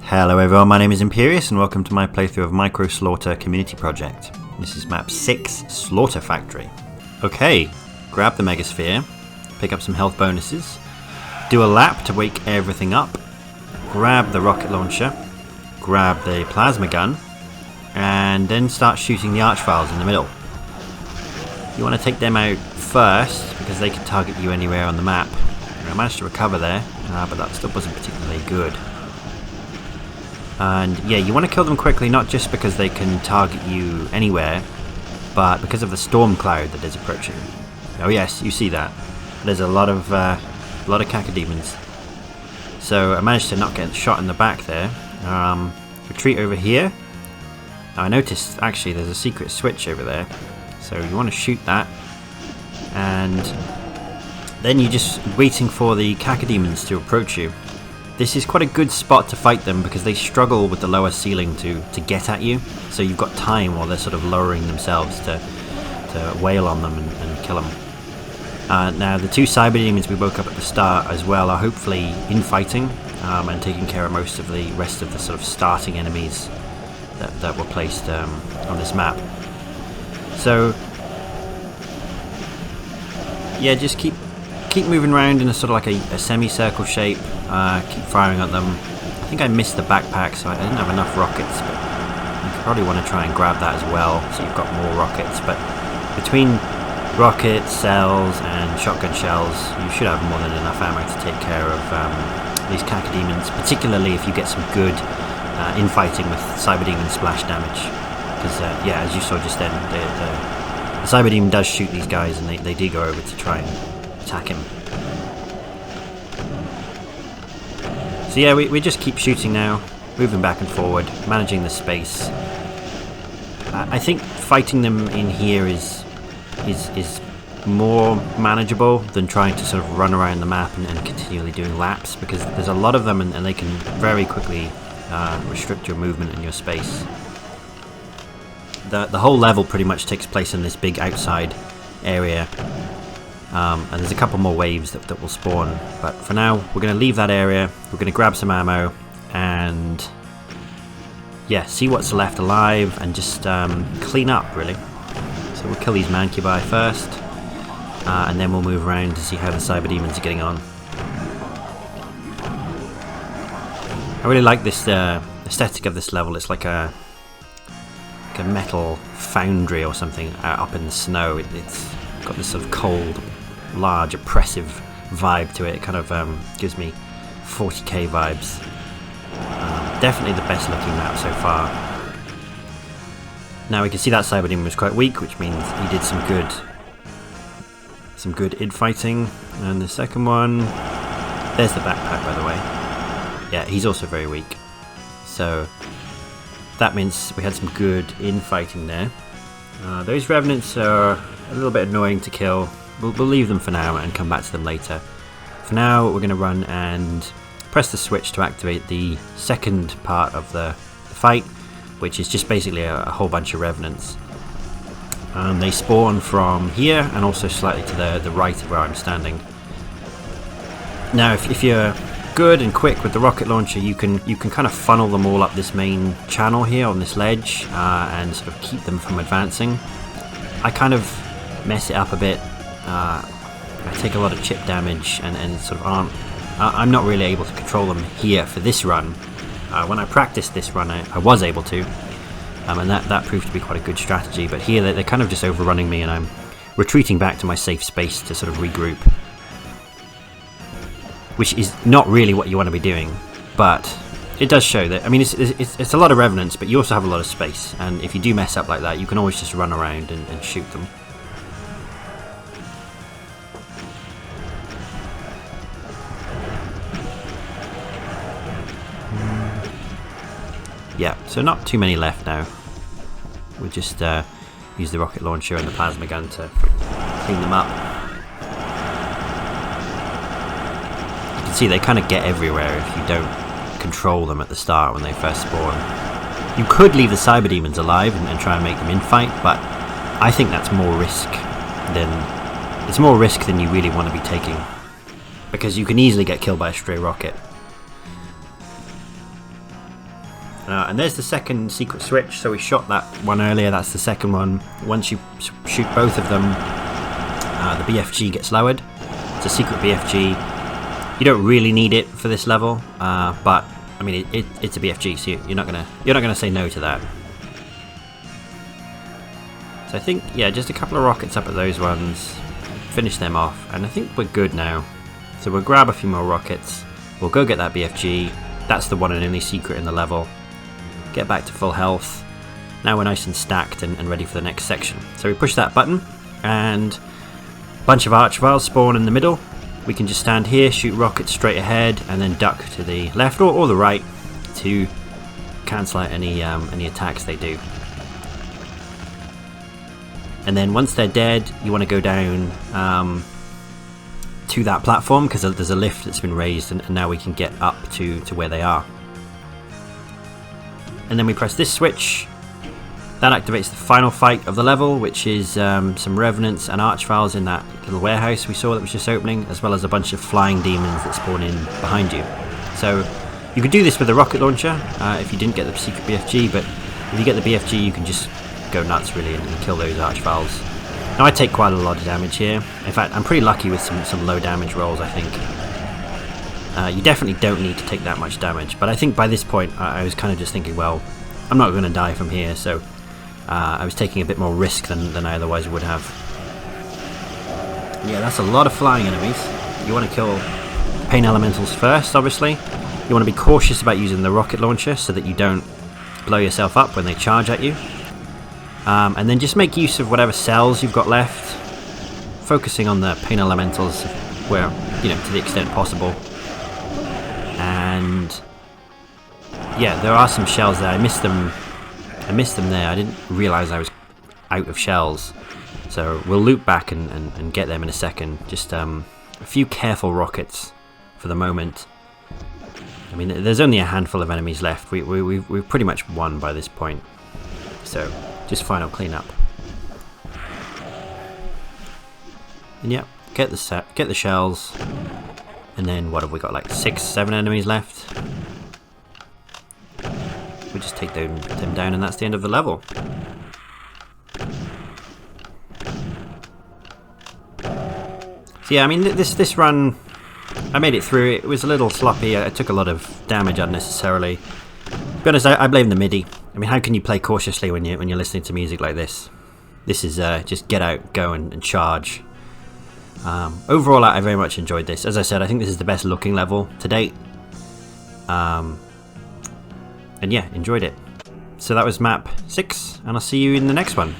Hello everyone, my name is Imperius and welcome to my playthrough of Micro Slaughter Community Project. This is map 6, Slaughter Factory. Okay, grab the Megasphere, pick up some health bonuses, do a lap to wake everything up, grab the rocket launcher, grab the plasma gun, and then start shooting the Archviles in the middle. You want to take them out first because they can target you anywhere on the map. I managed to recover there, but that still wasn't particularly good. And yeah, you want to kill them quickly, not just because they can target you anywhere, but because of the storm cloud that is approaching. Oh yes, you see that. There's a lot of cacodemons. So I managed to not get shot in the back there. Retreat over here. Now I noticed actually there's a secret switch over there, so you want to shoot that, and then you're just waiting for the cacodemons to approach you. This is quite a good spot to fight them because they struggle with the lower ceiling to get at you, so you've got time while they're sort of lowering themselves to wail on them and kill them. Now the two cyber demons we woke up at the start as well are hopefully infighting and taking care of most of the rest of the sort of starting enemies that were placed on this map. So yeah, just keep moving around in a sort of like a semicircle shape. Keep firing at them. I think I missed the backpack, so I didn't have enough rockets, but you probably want to try and grab that as well, so you've got more rockets. But between rockets, cells, and shotgun shells, you should have more than enough ammo to take care of these cacodemons, particularly if you get some good infighting with cyberdemon splash damage. Because yeah, as you saw just then, the cyberdemon does shoot these guys, and they do go over to try and attack him. So yeah, we just keep shooting now, moving back and forward, managing the space. I think fighting them in here is more manageable than trying to sort of run around the map and continually doing laps, because there's a lot of them and they can very quickly restrict your movement and your space. The whole level pretty much takes place in this big outside area. And there's a couple more waves that will spawn, but for now we're going to leave that area, we're going to grab some ammo and yeah, see what's left alive and just clean up really. So we'll kill these mancubi first, and then we'll move around to see how the cyberdemons are getting on. I really like this aesthetic of this level. It's like a metal foundry or something up in the snow. It's got this sort of cold, large, oppressive vibe to it. It kind of gives me 40k vibes. Definitely the best looking map so far. Now we can see that cyberdemon was quite weak, which means he did some good infighting. And the second one, there's the backpack by the way. Yeah, he's also very weak. So that means we had some good infighting there. Those revenants are a little bit annoying to kill. We'll leave them for now and come back to them later. For now, we're going to run and press the switch to activate the second part of the fight, which is just basically a whole bunch of revenants. They spawn from here and also slightly to the right of where I'm standing. Now, if you're good and quick with the rocket launcher, you can kind of funnel them all up this main channel here on this ledge and sort of keep them from advancing. I kind of mess it up a bit. I take a lot of chip damage and sort of I'm not really able to control them here for this run. When I practiced this run I was able to, and that proved to be quite a good strategy, but here they're kind of just overrunning me and I'm retreating back to my safe space to sort of regroup, which is not really what you want to be doing, but it does show that, I mean, it's a lot of revenants, but you also have a lot of space, and if you do mess up like that you can always just run around and shoot them. Yeah, so not too many left now. We'll just use the rocket launcher and the plasma gun to clean them up. You can see they kind of get everywhere if you don't control them at the start when they first spawn. You could leave the cyberdemons alive and try and make them infight, but I think that's more risk than you really want to be taking, because you can easily get killed by a stray rocket. And there's the second secret switch. So we shot that one earlier, that's the second one. Once you shoot both of them, the BFG gets lowered. It's a secret BFG. You don't really need it for this level, but I mean it's a BFG, so you're not gonna say no to that. So I think, yeah, just a couple of rockets up at those ones, finish them off, and I think we're good now. So we'll grab a few more rockets, we'll go get that BFG, that's the one and only secret in the level, get back to full health. Now we're nice and stacked and ready for the next section. So we push that button, and a bunch of archviles spawn in the middle. We can just stand here, shoot rockets straight ahead, and then duck to the left or the right to cancel out any attacks they do. And then once they're dead, you want to go down to that platform, because there's a lift that's been raised, and now we can get up to where they are. And then we press this switch. That activates the final fight of the level, which is some revenants and archviles in that little warehouse we saw that was just opening, as well as a bunch of flying demons that spawn in behind you. So you could do this with a rocket launcher if you didn't get the secret BFG, but if you get the BFG you can just go nuts really and kill those archviles. Now I take quite a lot of damage here. In fact, I'm pretty lucky with some low damage rolls, I think. You definitely don't need to take that much damage, but I think by this point I was kind of just thinking, well, I'm not going to die from here, so I was taking a bit more risk than I otherwise would have. Yeah, that's a lot of flying enemies. You want to kill pain elementals first, obviously. You want to be cautious about using the rocket launcher so that you don't blow yourself up when they charge at you. And then just make use of whatever cells you've got left, focusing on the pain elementals where, to the extent possible. And yeah, there are some shells there. I missed them there. I didn't realise I was out of shells. So we'll loop back and get them in a second. Just a few careful rockets for the moment. I mean, there's only a handful of enemies left. We've pretty much won by this point. So just final cleanup. And yeah, get the shells. And then what have we got? Like 6-7 enemies left. We just take them down, and that's the end of the level. So yeah, I mean this run, I made it through. It was a little sloppy. I took a lot of damage unnecessarily. To be honest, I blame the MIDI. I mean, how can you play cautiously when you're listening to music like this? This is just get out, go and charge. Overall, I very much enjoyed this. As I said, I think this is the best looking level to date. And yeah, enjoyed it. So that was map 6, and I'll see you in the next one.